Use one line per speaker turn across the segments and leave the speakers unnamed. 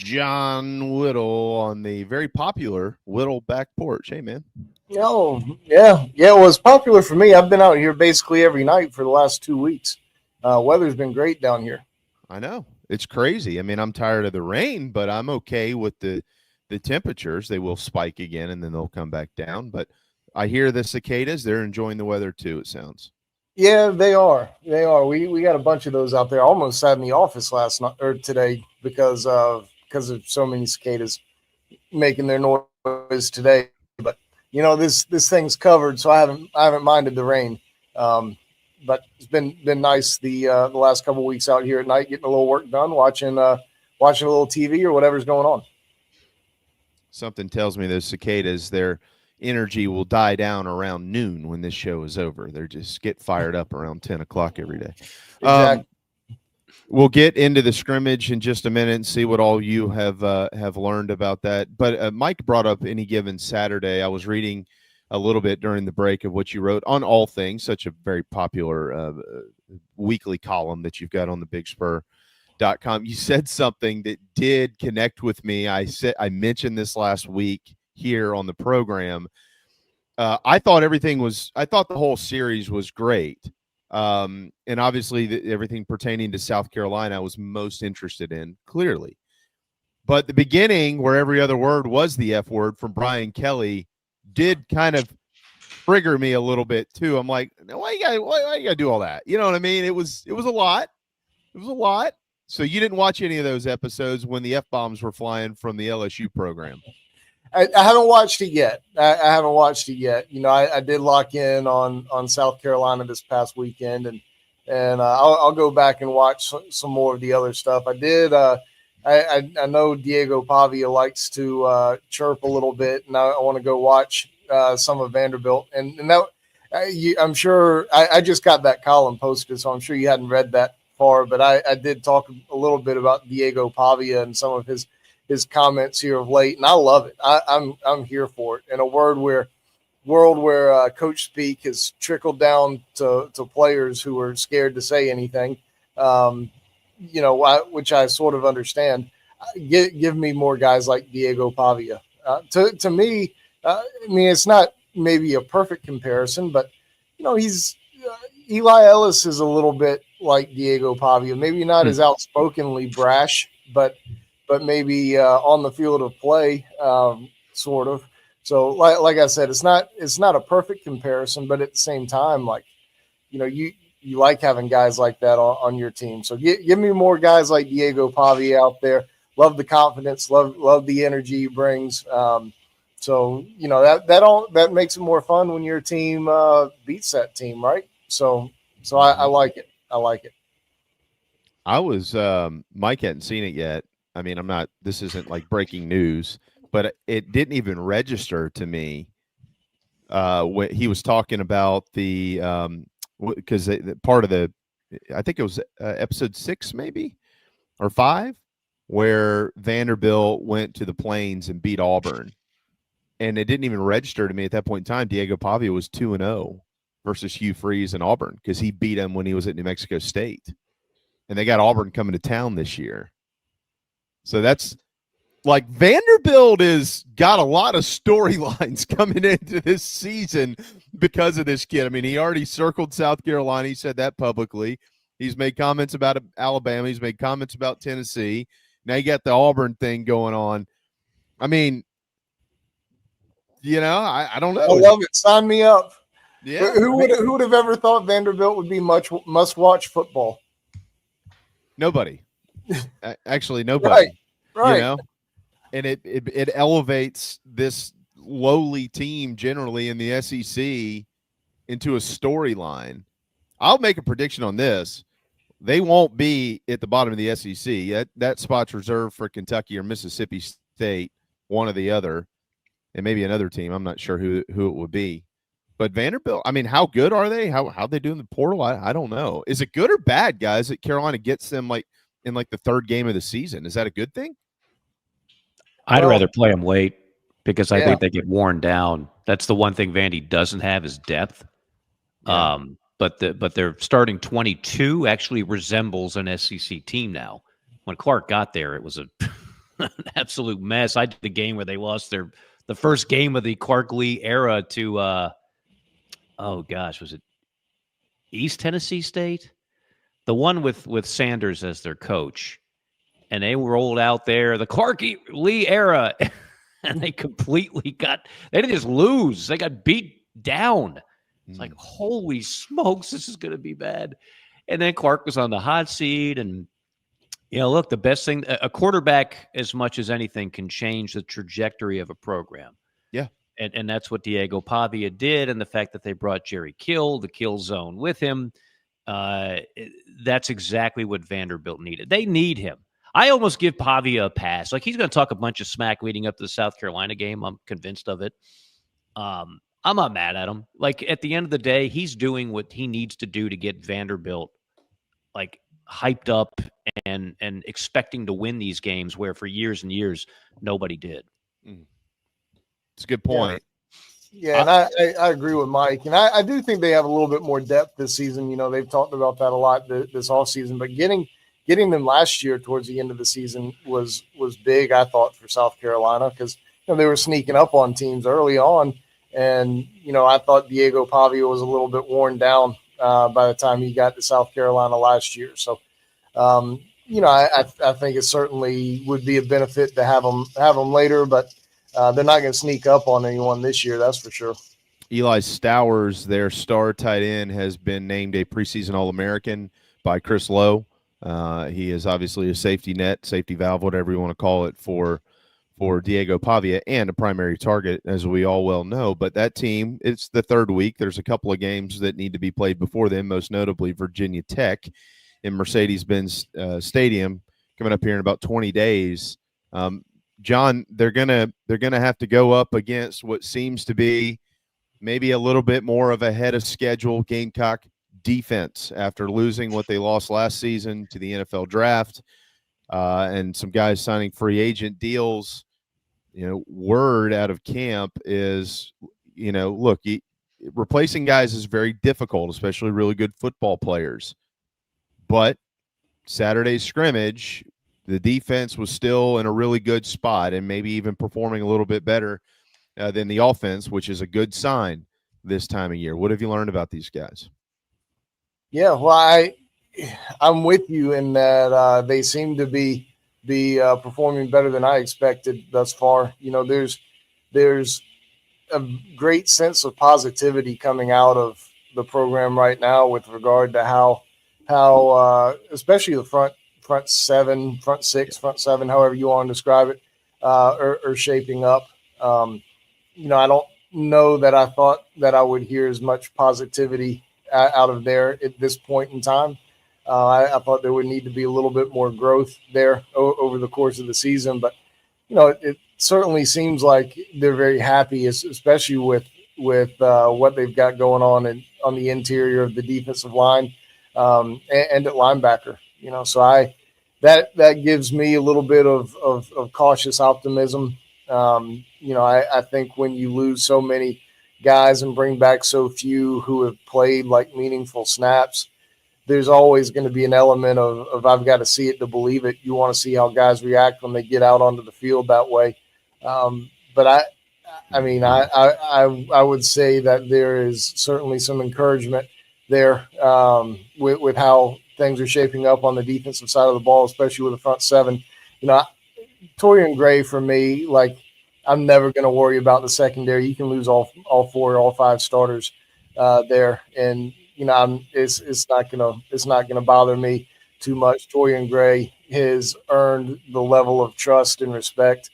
John Whittle on the very popular Whittle back porch. Hey, man.
Oh, yeah. Yeah, it was popular for me. I've been out here basically every night for the last 2 weeks. Weather's been great down here.
I know. It's crazy. I mean, I'm tired of the rain, but I'm okay with the temperatures. They will spike again, and then they'll come back down. But I hear the cicadas. They're enjoying the weather, too, it sounds.
Yeah, they are. They are. We got a bunch of those out there. I almost sat in the office last night or today because of so many cicadas making their noise today. But this thing's covered, so I haven't minded the rain. But it's been nice the last couple of weeks out here at night, getting a little work done, watching a little TV or whatever's going on.
Something tells me those cicadas, their energy will die down around noon when this show is over. They just get fired up around 10 o'clock every day.
Exactly.
We'll get into the scrimmage in just a minute and see what all you have learned about that. But Mike brought up Any Given Saturday. I was reading a little bit during the break of what you wrote on All Things, such a very popular weekly column that you've got on the BigSpur.com. You said something that did connect with me. I mentioned this last week here on the program. I thought the whole series was great. And obviously everything pertaining to South Carolina I was most interested in, clearly. But the beginning, where every other word was the F word from Brian Kelly, did kind of trigger me a little bit too. I'm like, why you gotta do all that? You know what I mean? It was a lot. It was a lot. So you didn't watch any of those episodes when the F-bombs were flying from the LSU program?
I haven't watched it yet. I haven't watched it yet. I did lock in on South Carolina this past weekend, and I'll go back and watch some more of the other stuff. I did. I know Diego Pavia likes to chirp a little bit, and I want to go watch some of Vanderbilt. And that I'm sure I just got that column posted, so I'm sure you hadn't read that far. But I did talk a little bit about Diego Pavia and some of his comments here of late, and I love it. I'm here for it. In a world where coach speak has trickled down to players who are scared to say anything, which I sort of understand. Give me more guys like Diego Pavia. To me, I mean, it's not maybe a perfect comparison, but he's Eli Ellis is a little bit like Diego Pavia. Maybe not as outspokenly brash, but maybe on the field of play, sort of. So, like I said, it's not a perfect comparison, but at the same time, like, you like having guys like that on your team. So give me more guys like Diego Pavia out there. Love the confidence, love the energy he brings. So that makes it more fun when your team beats that team, right? So I like it. I like it.
I was Mike hadn't seen it yet. I mean, this isn't like breaking news, but it didn't even register to me when he was talking about the because part of I think it was episode 6 maybe or 5, where Vanderbilt went to the Plains and beat Auburn, and it didn't even register to me at that point in time. Diego Pavia was 2-0 versus Hugh Freeze and Auburn because he beat him when he was at New Mexico State, and they got Auburn coming to town this year. So that's like Vanderbilt has got a lot of storylines coming into this season because of this kid. I mean, he already circled South Carolina. He said that publicly. He's made comments about Alabama. He's made comments about Tennessee. Now you got the Auburn thing going on. I mean, I don't know.
I love it. Sign me up.
Yeah.
Who would have ever thought Vanderbilt would be must-watch football?
Nobody. Actually, nobody.
Right.
And it elevates this lowly team generally in the SEC into a storyline. I'll make a prediction on this. They won't be at the bottom of the SEC. That spot's reserved for Kentucky or Mississippi State, one or the other, and maybe another team. I'm not sure who it would be. But Vanderbilt, I mean, how good are they? How they do in the portal? I don't know. Is it good or bad, guys, that Carolina gets them in the third game of the season? Is that a good thing?
I'd rather play them late because I think they get worn down. That's the one thing Vandy doesn't have is depth. Yeah. But their starting 22 actually resembles an SEC team now. When Clark got there, it was an absolute mess. I did the game where they lost the first game of the Clark Lee era to was it East Tennessee State? The one with Sanders as their coach. And they rolled out there the Clark Lee era, and they didn't just lose. They got beat down. It's like, holy smokes, this is going to be bad. And then Clark was on the hot seat. And, look, the best thing, a quarterback, as much as anything, can change the trajectory of a program.
Yeah.
And that's what Diego Pavia did. And the fact that they brought Jerry Kill, the Kill Zone, with him, that's exactly what Vanderbilt needed. They need him. I almost give Pavia a pass. Like, he's going to talk a bunch of smack leading up to the South Carolina game. I'm convinced of it. I'm not mad at him. Like, at the end of the day, he's doing what he needs to do to get Vanderbilt, like, hyped up and expecting to win these games where for years and years nobody did.
It's a good point.
Yeah, and I agree with Mike. And I do think they have a little bit more depth this season. They've talked about that a lot this offseason. But getting them last year towards the end of the season was big, I thought, for South Carolina, because they were sneaking up on teams early on. And, I thought Diego Pavia was a little bit worn down by the time he got to South Carolina last year. So, I think it certainly would be a benefit to have them later, but they're not going to sneak up on anyone this year, that's for sure.
Eli Stowers, their star tight end, has been named a preseason All-American by Chris Lowe. He is obviously a safety valve, whatever you want to call it, for Diego Pavia, and a primary target, as we all well know. But that team, it's the third week. There's a couple of games that need to be played before them, most notably Virginia Tech in Mercedes-Benz Stadium coming up here in about 20 days. John, they're gonna have to go up against what seems to be maybe a little bit more of a head of schedule Gamecock defense after losing what they lost last season to the NFL draft, and some guys signing free agent deals. Word out of camp is, look, replacing guys is very difficult, especially really good football players. But Saturday's scrimmage, the defense was still in a really good spot and maybe even performing a little bit better than the offense, which is a good sign this time of year. What have you learned about these guys?
Yeah, well, I'm with you in that they seem to be performing better than I expected thus far. There's a great sense of positivity coming out of the program right now with regard to how especially the front seven, front six, front seven, however you want to describe it, are shaping up. I don't know that I thought that I would hear as much positivity out of there at this point in time. I thought there would need to be a little bit more growth there over the course of the season, but it certainly seems like they're very happy, especially with what they've got going on the interior of the defensive line and at linebacker. So that gives me a little bit of cautious optimism. I think when you lose so many guys and bring back so few who have played like meaningful snaps, there's always going to be an element of I've got to see it to believe it. You want to see how guys react when they get out onto the field that way. But I would say that there is certainly some encouragement there with how things are shaping up on the defensive side of the ball, especially with the front seven. Torian Gray, for me, like, I'm never going to worry about the secondary. You can lose all four, all five starters there, and it's not gonna bother me too much. Torian Gray has earned the level of trust and respect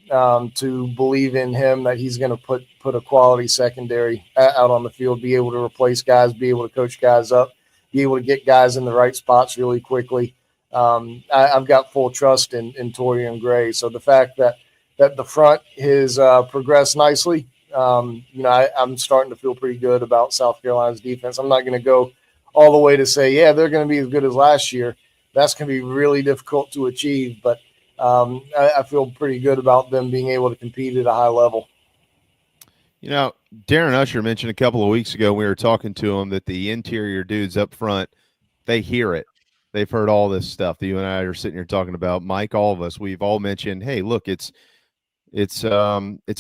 to believe in him that he's going to put a quality secondary out on the field, be able to replace guys, be able to coach guys up, be able to get guys in the right spots really quickly. I've got full trust in Torian Gray. So the fact that the front has progressed nicely, I'm starting to feel pretty good about South Carolina's defense. I'm not going to go all the way to say, yeah, they're going to be as good as last year. That's going to be really difficult to achieve, but I feel pretty good about them being able to compete at a high level.
Darren Usher mentioned a couple of weeks ago when we were talking to him that the interior dudes up front, they hear it. They've heard all this stuff that you and I are sitting here talking about. Mike, all of us, we've all mentioned, hey, look, it's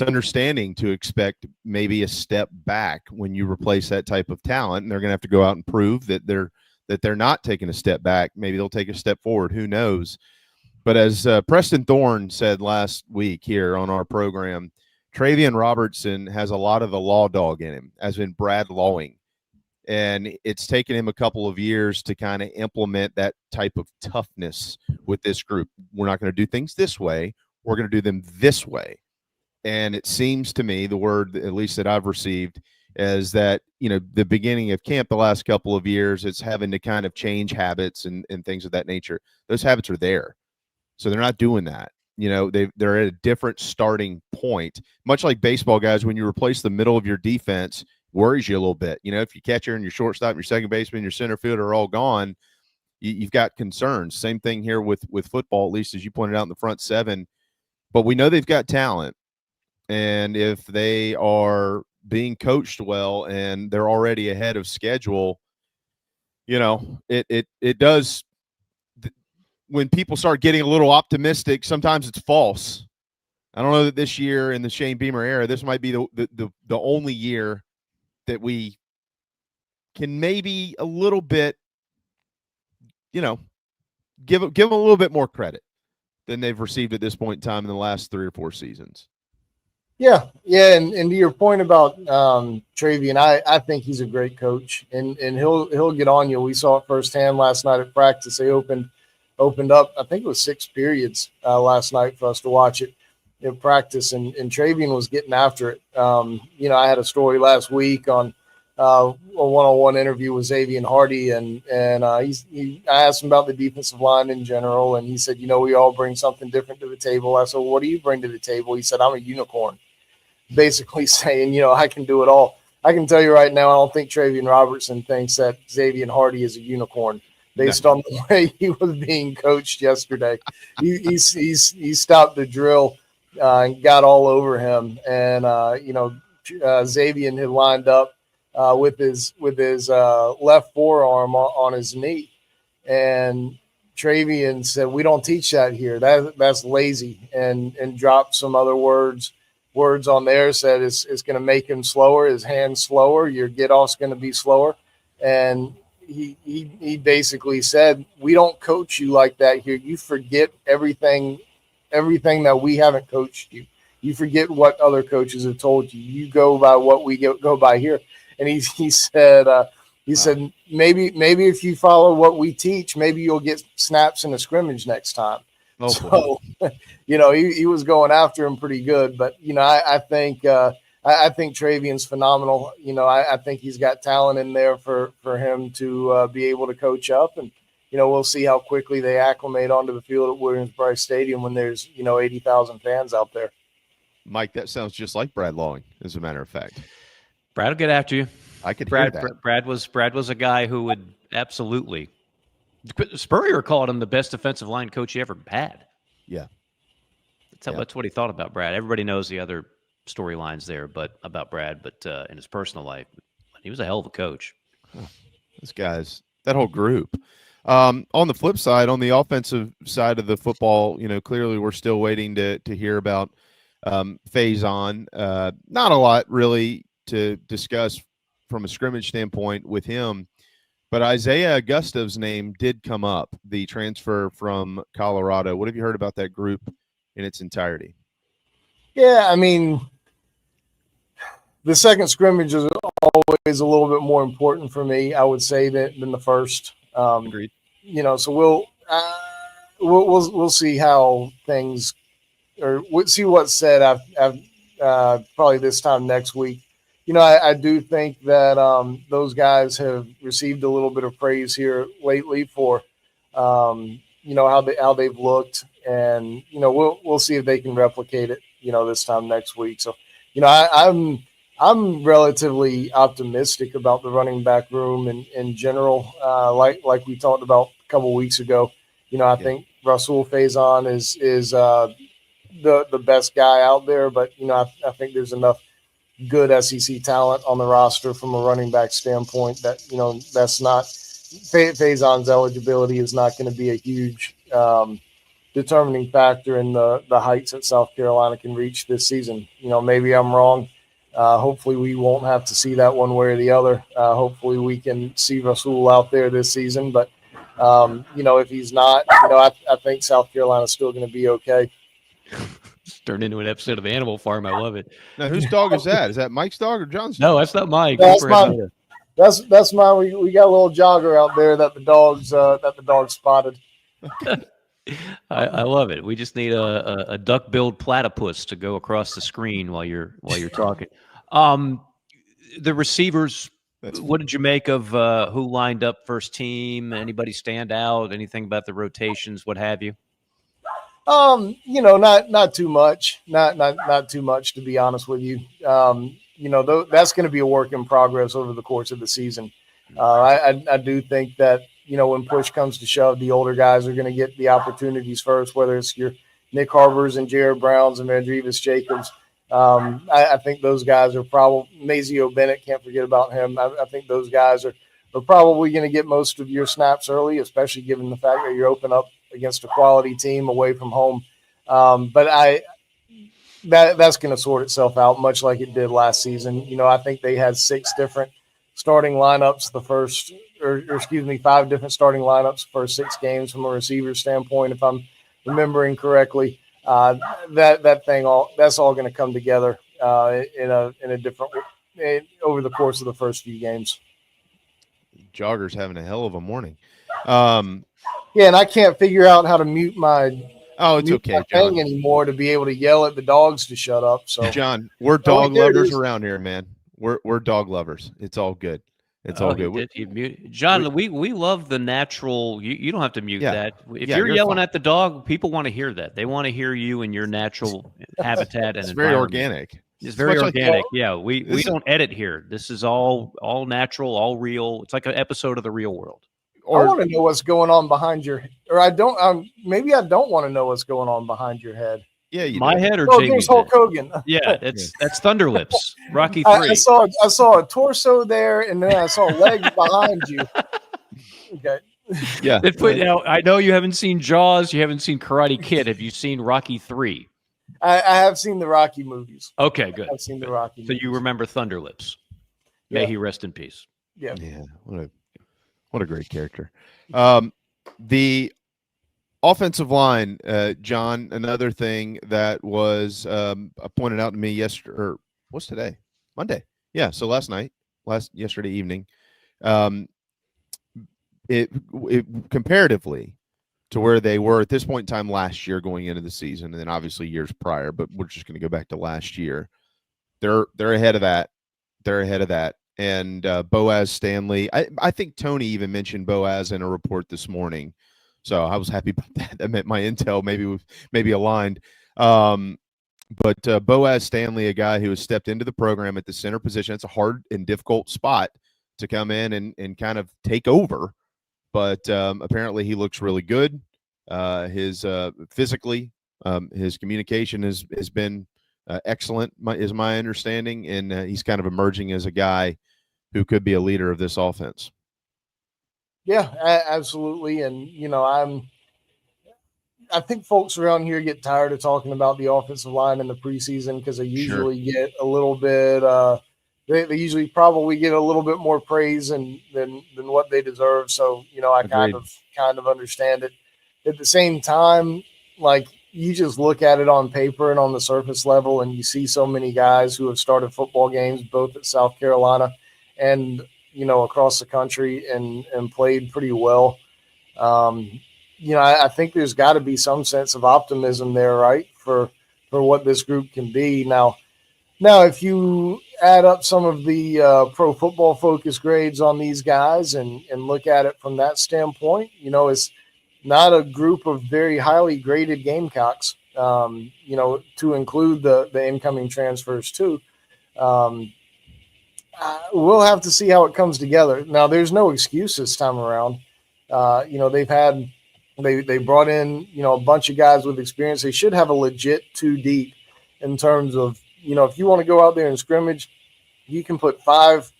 understanding to expect maybe a step back when you replace that type of talent, and they're going to have to go out and prove that they're not taking a step back. Maybe they'll take a step forward. Who knows? But as Preston Thorne said last week here on our program, Travian Robertson has a lot of the law dog in him, as in Brad Lawing. And it's taken him a couple of years to kind of implement that type of toughness with this group. We're not going to do things this way. We're going to do them this way. And it seems to me, the word, at least that I've received, is that, the beginning of camp the last couple of years, it's having to kind of change habits and things of that nature. Those habits are there. So they're not doing that. They're at a different starting point. Much like baseball guys, when you replace the middle of your defense, worries you a little bit. If your catcher and your shortstop and your second baseman and your center fielder are all gone, you've got concerns. Same thing here with football, at least as you pointed out in the front seven. But we know they've got talent. And if they are being coached well and they're already ahead of schedule, it does. When people start getting a little optimistic, sometimes it's false. I don't know that this year in the Shane Beamer era, this might be the only year that we can maybe a little bit, give them a little bit more credit than they've received at this point in time in the last 3 or 4 seasons.
Yeah. And to your point about Travian, I think he's a great coach, and he'll get on you. We saw it firsthand last night at practice. They opened up, I think it was 6 periods last night for us to watch it in practice, and Travian was getting after it. I had a story last week on a one-on-one interview with Xavier Hardy, and I asked him about the defensive line in general, and he said, we all bring something different to the table. I said, well, what do you bring to the table? He said, I'm a unicorn, basically saying, I can do it all. I can tell you right now, I don't think Travian Robertson thinks that Xavier Hardy is a unicorn based on the way he was being coached yesterday. He stopped the drill and got all over him, and Xavier had lined up with his left forearm on his knee, and Travian said, "We don't teach that here. That's lazy," and dropped some other words on there. Said it's going to make him slower, his hands slower. Your get off's going to be slower, and he basically said, "We don't coach you like that here. You forget everything that we haven't coached you. You forget what other coaches have told you. You go by what we go by here." And he said, said, maybe if you follow what we teach, maybe you'll get snaps in a scrimmage next time.
Oh,
so, he was going after him pretty good. But, I think Travian's phenomenal. I think he's got talent in there for him to be able to coach up. And, we'll see how quickly they acclimate onto the field at Williams-Brice Stadium when there's, 80,000 fans out there.
Mike, that sounds just like Brad Lawing, as a matter of fact.
Brad will get after you.
I could hear that.
Brad was a guy who would absolutely. Spurrier called him the best defensive line coach he ever had.
Yeah,
that's what he thought about Brad. Everybody knows the other storylines there, but about Brad, but in his personal life, he was a hell of a coach.
Those guys, that whole group. On the flip side, on the offensive side of the football, clearly we're still waiting to hear about Faison. Not a lot really to discuss from a scrimmage standpoint with him, but Isaiah Augusto's name did come up, the transfer from Colorado. What have you heard about that group in its entirety?
Yeah, I mean, the second scrimmage is always a little bit more important for me, I would say, than the first.
Agreed.
So we'll see how things, or we'll see what's said probably this time next week. I do think that those guys have received a little bit of praise here lately for, how they've looked, and we'll see if they can replicate it, this time next week. So, I'm relatively optimistic about the running back room in general. Like we talked about a couple of weeks ago, I think Rasul Faison is the best guy out there, but I think there's enough good SEC talent on the roster from a running back standpoint that that's not Faison's eligibility is not going to be a huge determining factor in the heights that South Carolina can reach this season. Maybe I'm wrong. Hopefully we won't have to see that one way or the other. Hopefully we can see Rasul out there this season. But, if he's not, I think South Carolina's still going to be okay.
It's turned into an episode of Animal Farm. I love it.
Now, whose dog is that? Is that Mike's dog or John's dog?
No, that's not Mike.
That's mine. That's mine. We got a little jogger out there that the dogs spotted.
I love it. We just need a duck-billed platypus to go across the screen while you're talking. The receivers. What did you make of who lined up first team? Anybody stand out? Anything about the rotations? What have you? Not too much. Not too much, to be honest with you. That's going to be a work in progress over the course of the season. I do think that, when push comes to shove, the older guys are going to get the opportunities first, whether it's your Nick Harbors and Jared Browns and Vandrevis Jacobs. I think those guys are probably Mazio Bennett. Can't forget about him. I think those guys are probably going to get most of your snaps early, especially given the fact that you're open up against a quality team away from home. But that's going to sort itself out, much like it did last season. I think they had 6 different starting lineups 5 different starting lineups for 6 games from a receiver standpoint, if I'm remembering correctly. That's all going to come together in a different over the course of the first few games.
Jogger's having a hell of a morning.
Yeah, and I can't figure out how to mute my
okay, John,
anymore to be able to yell at the dogs to shut up. So
John, we're dog lovers around here, man. We're dog lovers. It's all good. It's all good.
John, we love the natural. You don't have to mute that. If you're yelling
fine.
at the dog, people want to hear that. They want to hear you in your natural habitat and
it's very organic.
It's very organic. We don't edit here. This is all natural, all real. It's like an episode of The Real World.
I want to know what's going on behind your, or I don't. Maybe I don't want to know what's going on behind your head.
Yeah,
my head or
Jamie's
Jamie's
Hulk Hogan.
Yeah, that's Thunder Lips. Rocky 3.
I saw a torso there, and then I saw legs behind you. Okay.
Yeah.
I know you haven't seen Jaws. You haven't seen Karate Kid. Have you seen Rocky 3?
I have seen the Rocky movies.
Okay, good.
I've seen the Rocky movies.
So you remember Thunder Lips. May he rest in peace.
Yeah.
Yeah. What a great character. The offensive line, John, another thing that was pointed out to me yesterday, or what's today? Monday. Yeah. So yesterday evening, it comparatively to where they were at this point in time last year going into the season, and then obviously years prior, but we're just going to go back to last year. They're ahead of that. They're ahead of that. And Boaz Stanley, I think Tony even mentioned Boaz in a report this morning. So I was happy about that. That meant my intel maybe aligned. But Boaz Stanley, a guy who has stepped into the program at the center position, it's a hard and difficult spot to come in and kind of take over. But apparently he looks really good. His physically, his communication has been excellent, is my understanding. And he's kind of emerging as a guy who could be a leader of this offense.
Yeah, absolutely. And, I think folks around here get tired of talking about the offensive line in the preseason because they usually get a little bit they usually probably get a little bit more praise than what they deserve. So, I kind of understand it. At the same time, like, you just look at it on paper and on the surface level, and you see so many guys who have started football games both at South Carolina and across the country and played pretty well. I think there's got to be some sense of optimism there, right, for what this group can be. Now, if you add up some of the Pro Football Focus grades on these guys and look at it from that standpoint, it's not a group of very highly graded Gamecocks, to include the incoming transfers too. We'll have to see how it comes together. Now, there's no excuse this time around. They brought in, a bunch of guys with experience. They should have a legit 2 deep in terms of, if you want to go out there and scrimmage, you can put 5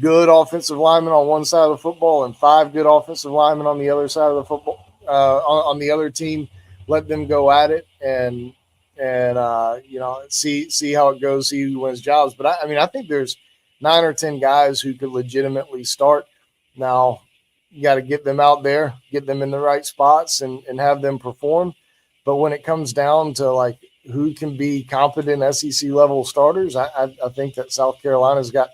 good offensive linemen on one side of the football and 5 good offensive linemen on the other side of the football, on the other team. Let them go at it and see how it goes, see who wins jobs. But I think there's 9 or 10 guys who could legitimately start. Now you got to get them out there, get them in the right spots and have them perform. But when it comes down to like who can be competent SEC level starters, I think that South Carolina's got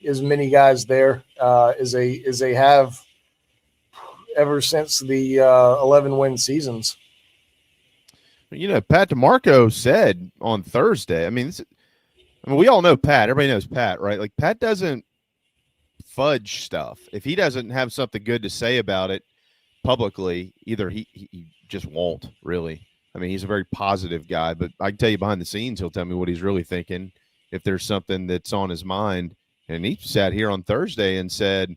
as many guys there as they have ever since the 11 win seasons.
Pat DeMarco said on Thursday, we all know Pat. Everybody knows Pat, right? Like, Pat doesn't fudge stuff. If he doesn't have something good to say about it publicly, either he just won't, really. He's a very positive guy, but I can tell you behind the scenes, he'll tell me what he's really thinking if there's something that's on his mind. And he sat here on Thursday and said,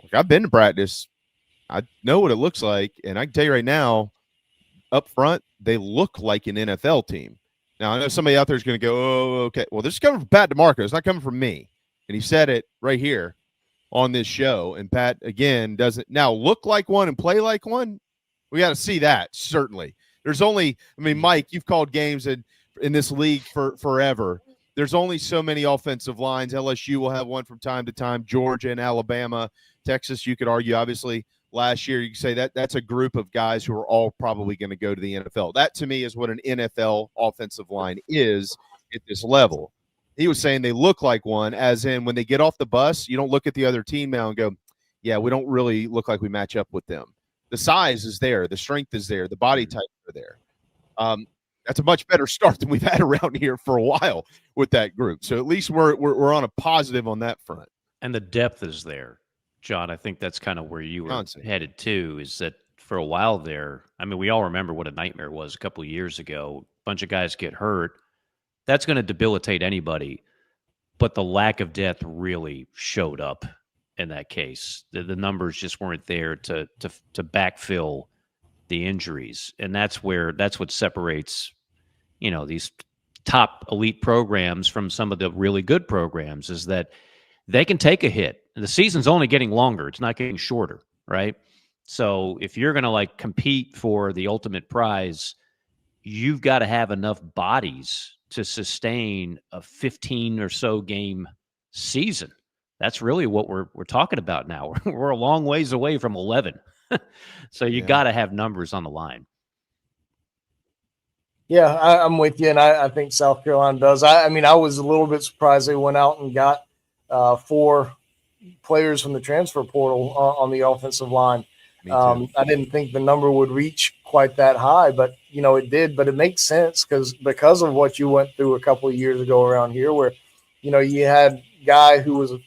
look, I've been to practice. I know what it looks like. And I can tell you right now, up front, they look like an NFL team. Now, I know somebody out there is going to go, oh, okay. Well, this is coming from Pat DeMarco. It's not coming from me. And he said it right here on this show. And Pat, again, doesn't now look like one and play like one. We got to see that, certainly. There's only, Mike, you've called games in this league for forever. There's only so many offensive lines. LSU will have one from time to time. Georgia and Alabama. Texas, you could argue, obviously, last year, you could say that's a group of guys who are all probably going to go to the NFL. That, to me, is what an NFL offensive line is at this level. He was saying they look like one, as in when they get off the bus, you don't look at the other team now and go, yeah, we don't really look like we match up with them. The size is there. The strength is there. The body types are there. That's a much better start than we've had around here for a while with that group. So at least we're on a positive on that front.
And the depth is there. John, I think that's kind of where you were headed to, is that for a while there, we all remember what a nightmare it was a couple of years ago. A bunch of guys get hurt. That's going to debilitate anybody. But the lack of depth really showed up in that case. The numbers just weren't there to backfill the injuries. And that's what separates, these top elite programs from some of the really good programs, is that they can take a hit. And the season's only getting longer. It's not getting shorter, right? So if you're going to compete for the ultimate prize, you've got to have enough bodies to sustain a 15 or so game season. That's really what we're talking about now. We're a long ways away from 11. So you got to have numbers on the line.
Yeah, I'm with you, and I think South Carolina does. I was a little bit surprised they went out and got 4 players from the transfer portal on the offensive line. I didn't think the number would reach quite that high, but it did. But it makes sense because of what you went through a couple of years ago around here, where you had a guy who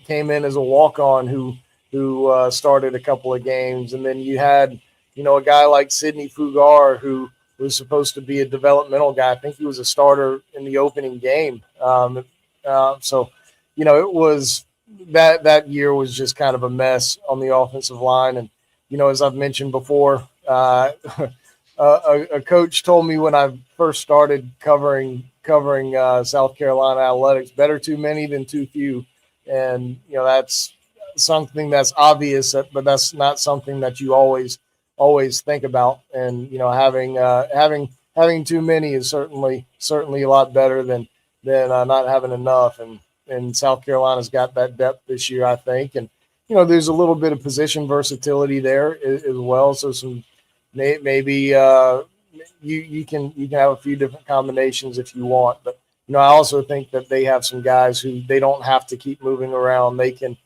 came in as a walk-on who started a couple of games, and then you had a guy like Sidney Fugar who was supposed to be a developmental guy. I think he was a starter in the opening game. So it was that year was just kind of a mess on the offensive line. And, as I've mentioned before, a coach told me when I first started covering South Carolina athletics, better too many than too few. And, that's something that's obvious, but that's not something that you always think about. And, having too many is certainly a lot better than not having enough. And South Carolina's got that depth this year, I think. And, there's a little bit of position versatility there as well. So maybe you can have a few different combinations if you want. But, I also think that they have some guys who they don't have to keep moving around. They can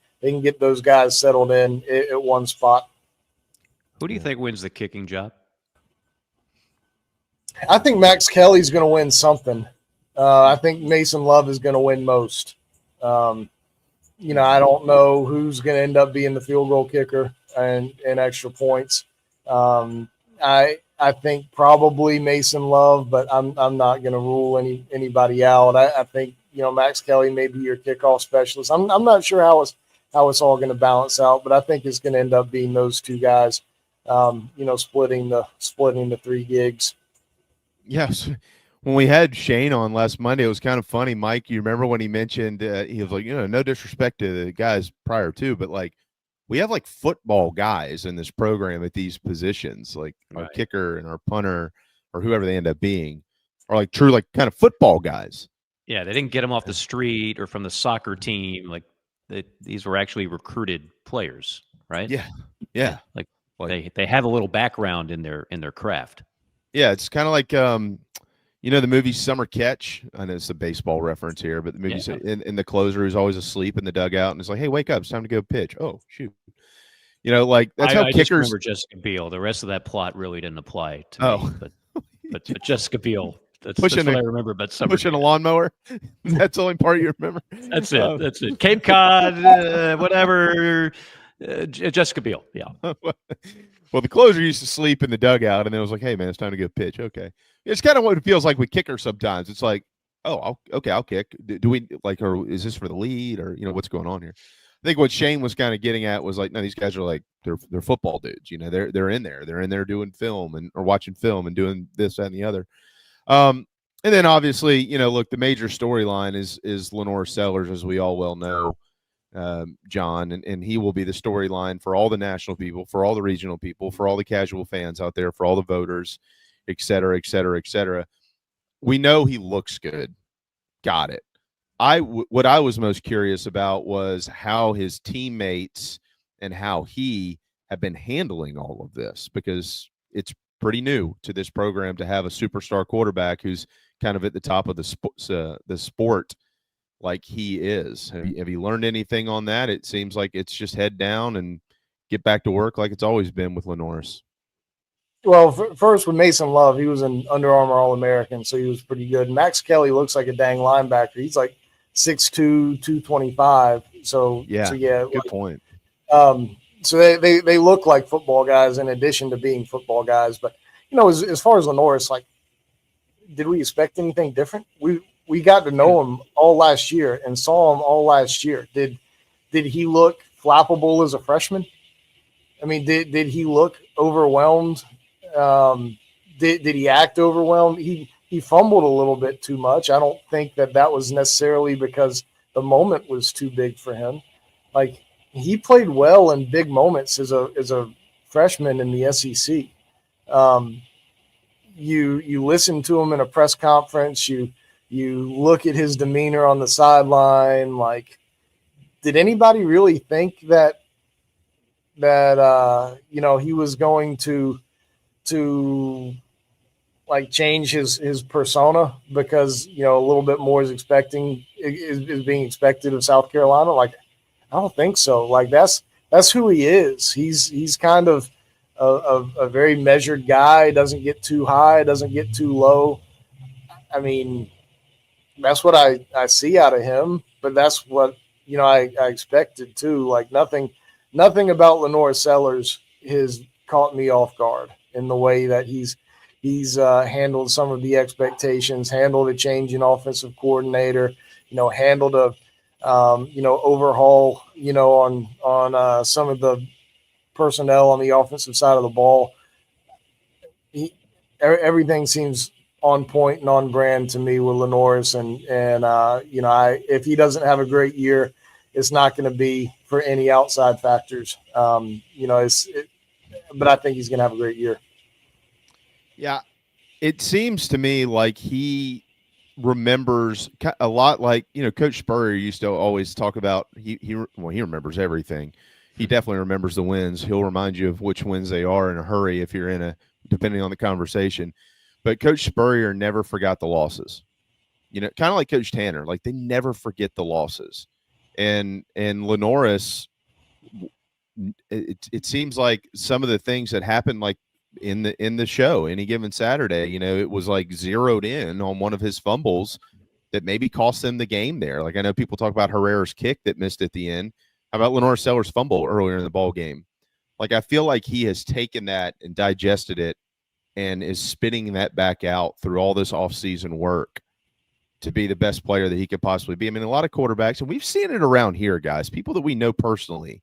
get those guys settled in at one spot.
Who do you think wins the kicking job?
I think Max Kelly's going to win something. I think Mason Love is going to win most. I don't know who's going to end up being the field goal kicker and extra points. I think probably Mason Love, but I'm not going to rule anybody out. I think Max Kelly may be your kickoff specialist. I'm not sure how it's all going to balance out, but I think it's going to end up being those two guys. Splitting the 3 gigs.
Yes. when we had Shane on last Monday, it was kind of funny. Mike, you remember when he mentioned he was like, no disrespect to the guys prior to, but like we have like football guys in this program at these positions, like our kicker and our punter or whoever they end up being, are like true like kind of football guys.
Yeah, they didn't get them off the street or from the soccer team. Like these were actually recruited players, right?
Yeah.
Like they have a little background in their craft.
Yeah, it's kind of like the movie Summer Catch. I know it's a baseball reference here, but the movie in the closer who's always asleep in the dugout and it's like, hey, wake up, it's time to go pitch. Oh, shoot. Like that's how
I
kickers.
Just remember Jessica Biel. The rest of that plot really didn't apply to me, but Jessica Biel. That's what I remember. But
pushing a lawnmower. That's the only part you remember.
That's it. That's it. Cape Cod, whatever. Jessica Biel. Yeah.
Well, the closer used to sleep in the dugout, and then it was like, "Hey, man, it's time to go pitch." Okay, it's kind of what it feels like with kickers sometimes. It's like, "Oh, I'll kick." Do we like, or is this for the lead, or what's going on here? I think what Shane was kind of getting at was like, no, these guys are like they're football dudes. They're in there doing film or watching film and doing this, that, and the other. And then obviously, look, the major storyline is Lenore Sellers, as we all well know, John, and he will be the storyline for all the national people, for all the regional people, for all the casual fans out there, for all the voters, et cetera, et cetera, et cetera. We know he looks good. Got it. What I was most curious about was how his teammates and how he have been handling all of this, because it's pretty new to this program to have a superstar quarterback who's kind of at the top of the sport like he is. Have you learned anything on that? It seems like it's just head down and get back to work like it's always been with Lenoris.
Well, first with Mason Love, he was an Under Armour All-American, so he was pretty good. Max Kelly looks like a dang linebacker. He's like 6'2", 225. So yeah,
good point.
So they look like football guys in addition to being football guys. But, as far as Lenoris, like, did we expect anything different? We got to know him all last year and saw him all last year. Did he look flappable as a freshman? I mean, did he look overwhelmed? Did he act overwhelmed? He fumbled a little bit too much. I don't think that was necessarily because the moment was too big for him. Like, he played well in big moments as a freshman in the SEC. You listen to him in a press conference. You look at his demeanor on the sideline. Like, did anybody really think that he was going to like change his persona because a little bit more is being expected of South Carolina? Like, I don't think so. Like, that's who he is. He's kind of a very measured guy. Doesn't get too high, doesn't get too low. I mean, that's what I see out of him, but that's what I expected too. Like, nothing about Lenore Sellers has caught me off guard in the way that he's handled some of the expectations, handled a change in offensive coordinator, handled a overhaul, on some of the personnel on the offensive side of the ball. Everything seems on point and on brand to me with Lenoris, and if he doesn't have a great year, it's not going to be for any outside factors. But I think he's going to have a great year.
Yeah, it seems to me like he remembers a lot, like Coach Spurrier used to always talk about. He remembers everything. He definitely remembers the wins. He'll remind you of which wins they are in a hurry if you're depending on the conversation. But Coach Spurrier never forgot the losses. Kind of like Coach Tanner, like they never forget the losses. And Lenoris, it seems like some of the things that happened, like in the show, any given Saturday, it was like zeroed in on one of his fumbles that maybe cost them the game there. Like, I know people talk about Herrera's kick that missed at the end. How about Lenore Sellers' fumble earlier in the ball game? Like, I feel like he has taken that and digested it and is spitting that back out through all this offseason work to be the best player that he could possibly be. I mean, a lot of quarterbacks, and we've seen it around here, guys, people that we know personally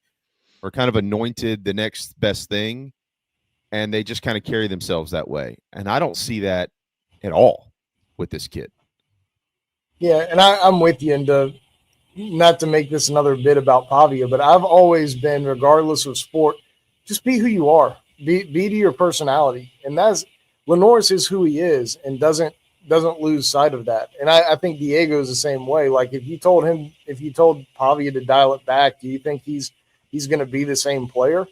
are kind of anointed the next best thing, and they just kind of carry themselves that way. And I don't see that at all. with this kid.
Yeah, and I'm with you. And not to make this another bit about Pavia, but I've always been, regardless of sport, just be who you are. Be to your personality, and that's Lenore's is who he is, and doesn't lose sight of that. And I think Diego is the same way. Like if you told Pavia to dial it back, do you think he's going to be the same player?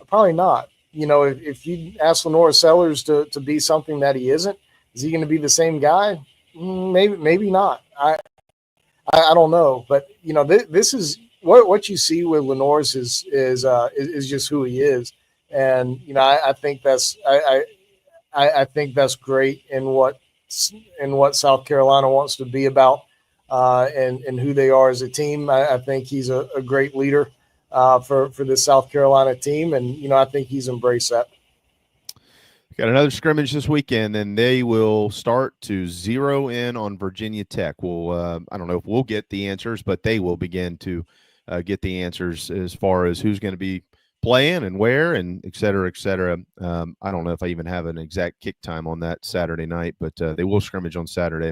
Probably not. You know, if you ask Lenore Sellers to be something that he isn't, is he going to be the same guy? Maybe not. I don't know, but you know, this is what you see with Lenore's is just who he is, and you know, I think that's I think that's great in what South Carolina wants to be about, and who they are as a team. I think he's a great leader for the South Carolina team, and you know, I think he's embraced that.
Got another scrimmage this weekend, and they will start to zero in on Virginia Tech. We'll I don't know if we'll get the answers, but they will begin to get the answers as far as who's going to be playing and where and et cetera, et cetera. I don't know if I even have an exact kick time on that Saturday night, but they will scrimmage on Saturday,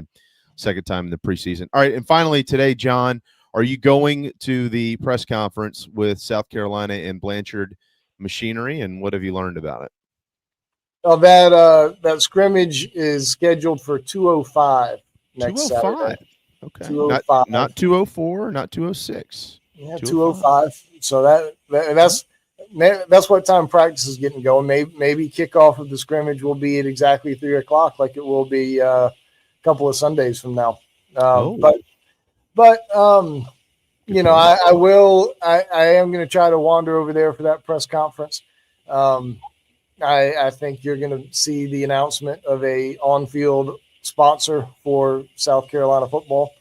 second time in the preseason. All right, and finally today, John, are you going to the press conference with South Carolina and Blanchard Machinery, and what have you learned about it?
Well, that scrimmage is scheduled for 2:05 next
2:05.
Saturday.
Okay.
2:05.
Not 2:04, not 2:06.
Yeah, 2:05. So that's what time practice is getting going. Maybe kickoff of the scrimmage will be at exactly 3:00, like it will be a couple of Sundays from now. But you know, I am going to try to wander over there for that press conference. I think you're going to see the announcement of a on-field sponsor for South Carolina football.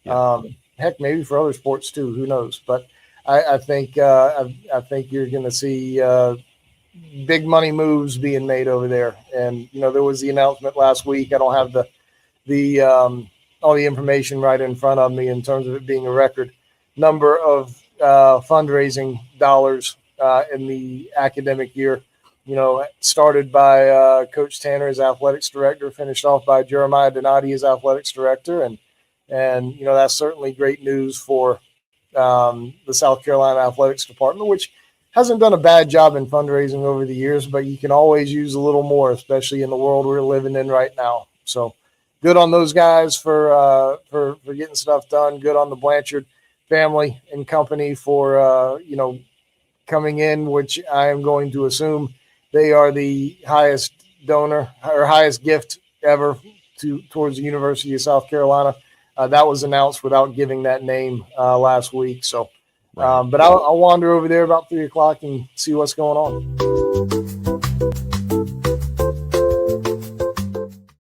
Yeah. Heck, maybe for other sports too. Who knows? But I think you're going to see big money moves being made over there. And you know, there was the announcement last week. I don't have the all the information right in front of me in terms of it being a record number of fundraising dollars in the academic year. You know, started by Coach Tanner as athletics director, finished off by Jeremiah Donati as athletics director, and you know, that's certainly great news for the South Carolina athletics department, which hasn't done a bad job in fundraising over the years, but you can always use a little more, especially in the world we're living in right now. So, good on those guys for getting stuff done. Good on the Blanchard family and company for you know, coming in, which I am going to assume they are the highest donor or highest gift ever towards the University of South Carolina. That was announced without giving that name last week. So, but I'll wander over there about 3:00 and see what's going on.